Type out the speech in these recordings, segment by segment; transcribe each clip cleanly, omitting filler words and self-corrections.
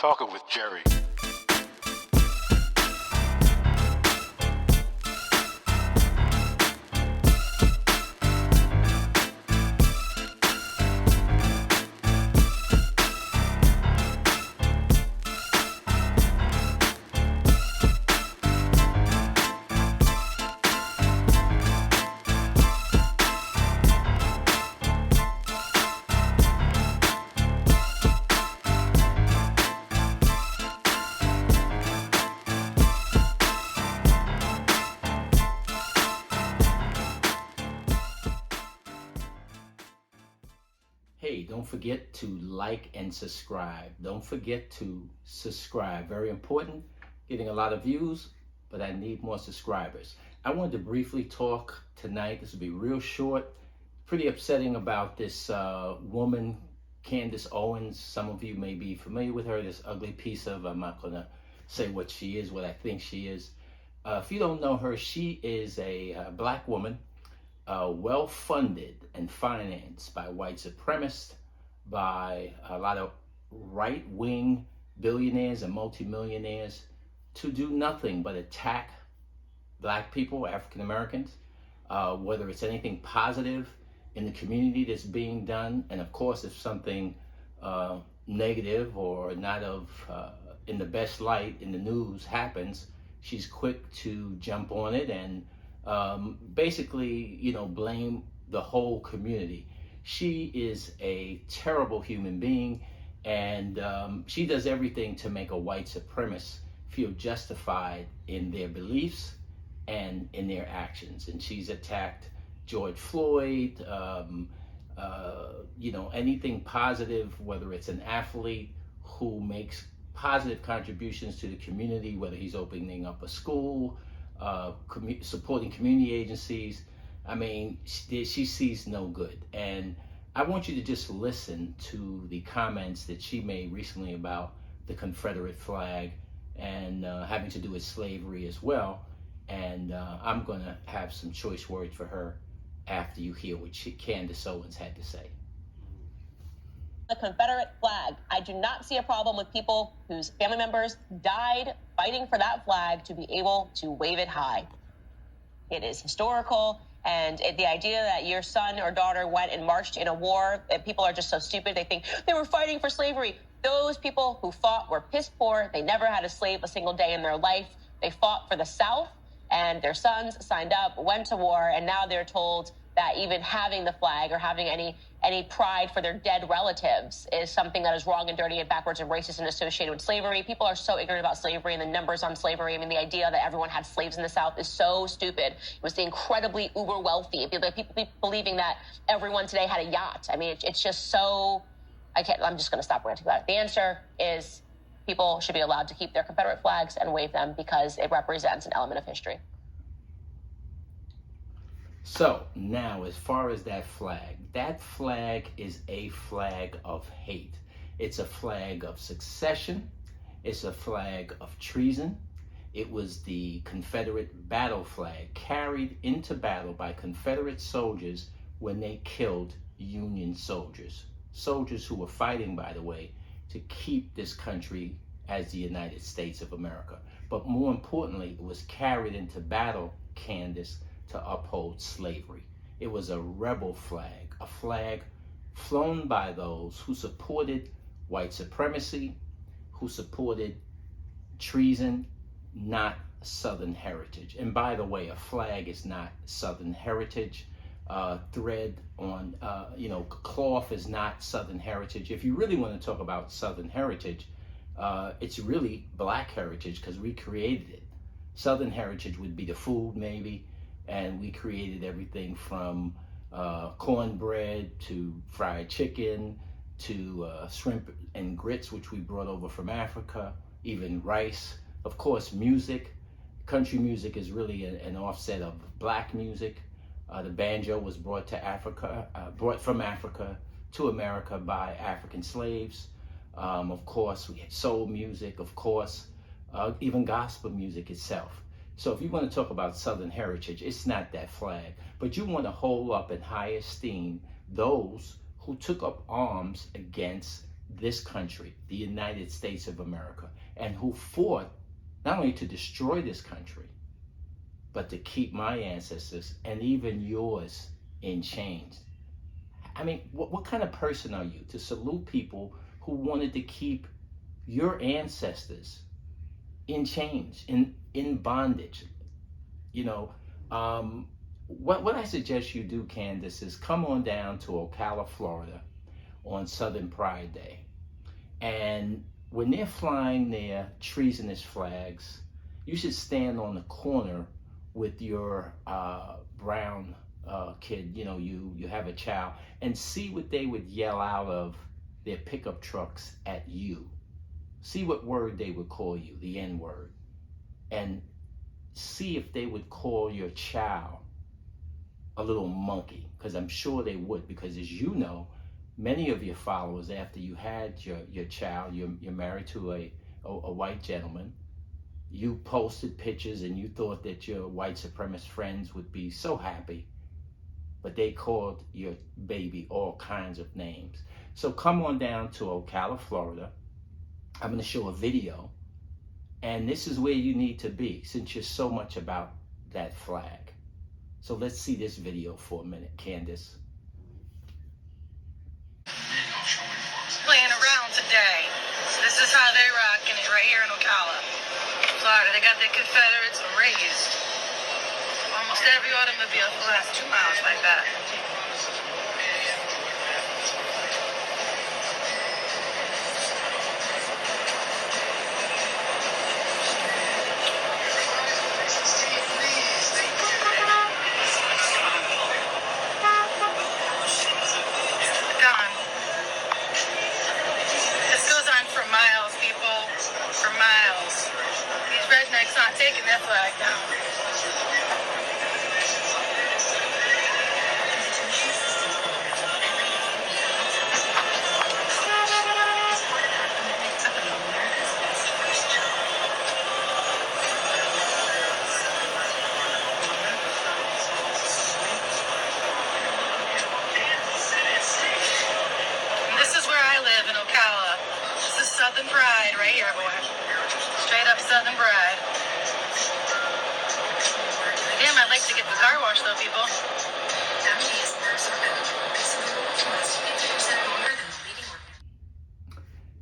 Talking with Jerry. Hey, don't forget to like and subscribe. Don't forget to subscribe. Very important. Getting a lot of views, but I need more subscribers. I wanted to briefly talk tonight. This will be real short. Pretty upsetting about this woman, Candice Owens. Some of you may be familiar with her. This ugly piece of, I'm not going to say what she is, what I think she is. If you don't know her, she is a black woman. Well-funded and financed by white supremacists, by a lot of right-wing billionaires and multimillionaires to do nothing but attack black people, African Americans, whether it's anything positive in the community that's being done, and of course if something negative or not in the best light in the news happens, she's quick to jump on it and basically, blame the whole community. She is a terrible human being, and she does everything to make a white supremacist feel justified in their beliefs and in their actions. And she's attacked George Floyd, anything positive, whether it's an athlete who makes positive contributions to the community, whether he's opening up a school, supporting community agencies. I mean, she sees no good. And I want you to just listen to the comments that she made recently about the Confederate flag and having to do with slavery as well. And I'm going to have some choice words for her after you hear what Candice Owens had to say. The Confederate flag. I do not see a problem with people whose family members died fighting for that flag to be able to wave it high. It is historical, and the idea that your son or daughter went and marched in a war, that people are just so stupid. They think they were fighting for slavery. Those people who fought were piss poor. They never had a slave a single day in their life. They fought for the South, and their sons signed up, went to war, and now they're told that even having the flag or having any pride for their dead relatives is something that is wrong and dirty and backwards and racist and associated with slavery. People are so ignorant about slavery and the numbers on slavery. I mean, the idea that everyone had slaves in the South is so stupid. It was the incredibly uber wealthy. People believing that everyone today had a yacht. I mean, it's just so, I'm just going to stop ranting about it. The answer is people should be allowed to keep their Confederate flags and wave them because it represents an element of history. So now, as far as that flag is a flag of hate. It's a flag of secession. It's a flag of treason. It was the Confederate battle flag carried into battle by Confederate soldiers when they killed Union soldiers. Soldiers who were fighting, by the way, to keep this country as the United States of America. But more importantly, it was carried into battle, Candice, to uphold slavery. It was a rebel flag, a flag flown by those who supported white supremacy, who supported treason, not Southern heritage. And by the way, a flag is not Southern heritage. Thread on, cloth is not Southern heritage. If you really want to talk about Southern heritage, it's really Black heritage because we created it. Southern heritage would be the food, maybe. And we created everything from cornbread to fried chicken to shrimp and grits, which we brought over from Africa, even rice. Of course, music. Country music is really an offset of Black music. The banjo was brought from Africa to America by African slaves. Of course, we had soul music, of course, even gospel music itself. So if you want to talk about Southern heritage, it's not that flag. But you want to hold up in high esteem those who took up arms against this country, the United States of America, and who fought not only to destroy this country, but to keep my ancestors and even yours in chains. I mean, what kind of person are you to salute people who wanted to keep your ancestors in chains, in bondage? You know, what I suggest you do, Candice, is come on down to Ocala, Florida on Southern Pride Day. And when they're flying their treasonous flags, you should stand on the corner with your brown kid, you know, you have a child, and see what they would yell out of their pickup trucks at you. See what word they would call you, the N word, and see if they would call your child a little monkey, because I'm sure they would, because as you know, many of your followers, after you had your child, you're married to a white gentleman, you posted pictures and you thought that your white supremacist friends would be so happy, but they called your baby all kinds of names. So come on down to Ocala, Florida. I'm going to show a video, and this is where you need to be since you're so much about that flag. So let's see this video for a minute, Candice. Playing around today. So this is how they rocking it right here in Ocala, Florida. They got their Confederates raised. Almost every automobile for the last 2 miles like that. Gone. This goes on for miles, people. For miles. These rednecks aren't taking their flag down. This is where I live in Ocala. This is Southern Pride right here, boy. Straight up Southern Pride. Damn, I'd like to get the car washed though, people.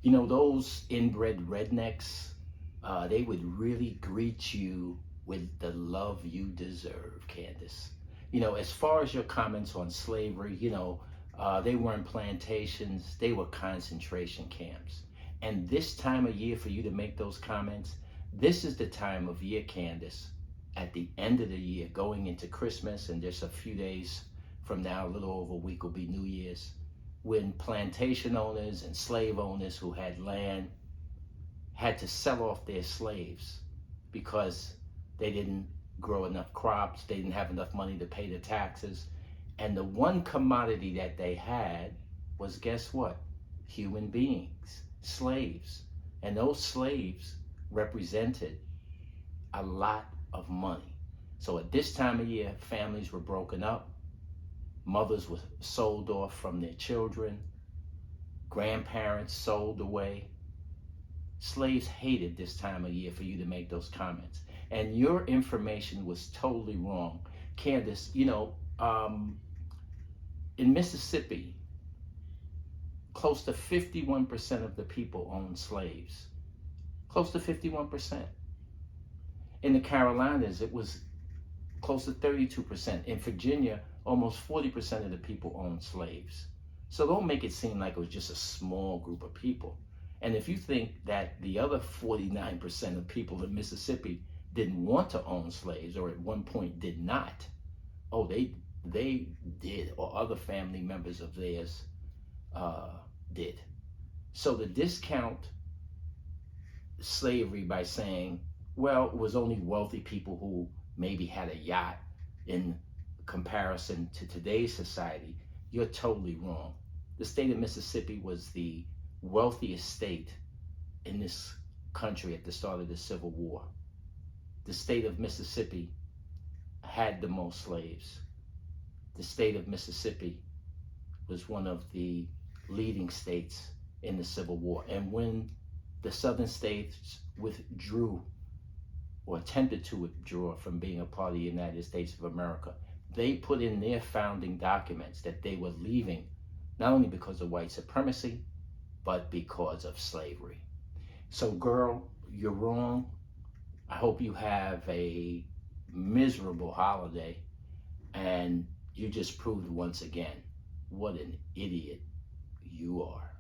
You know, those inbred rednecks, they would really greet you with the love you deserve, Candice. You know, as far as your comments on slavery, you know, they weren't plantations, they were concentration camps. And this time of year for you to make those comments, this is the time of year, Candice, at the end of the year, going into Christmas, and just a few days from now, a little over a week will be New Year's, when plantation owners and slave owners who had land had to sell off their slaves because they didn't grow enough crops, they didn't have enough money to pay the taxes. And the one commodity that they had was, guess what? Human beings, slaves. And those slaves represented a lot of money. So at this time of year, families were broken up, mothers were sold off from their children, grandparents sold away. Slaves hated this time of year for you to make those comments. And your information was totally wrong. Candice, you know, in Mississippi, close to 51% of the people owned slaves. Close to 51%. In the Carolinas, it was close to 32%. In Virginia, almost 40% of the people owned slaves. So don't make it seem like it was just a small group of people. And if you think that the other 49% of people in Mississippi didn't want to own slaves, or at one point did not, oh, they did, or other family members of theirs did. So to discount slavery by saying, well, it was only wealthy people who maybe had a yacht in comparison to today's society, you're totally wrong. The state of Mississippi was the wealthiest state in this country at the start of the Civil War. The state of Mississippi had the most slaves. The state of Mississippi was one of the leading states in the Civil War. And when the Southern states withdrew or attempted to withdraw from being a part of the United States of America, they put in their founding documents that they were leaving not only because of white supremacy, but because of slavery. So girl, you're wrong. I hope you have a miserable holiday, and you just proved once again what an idiot you are.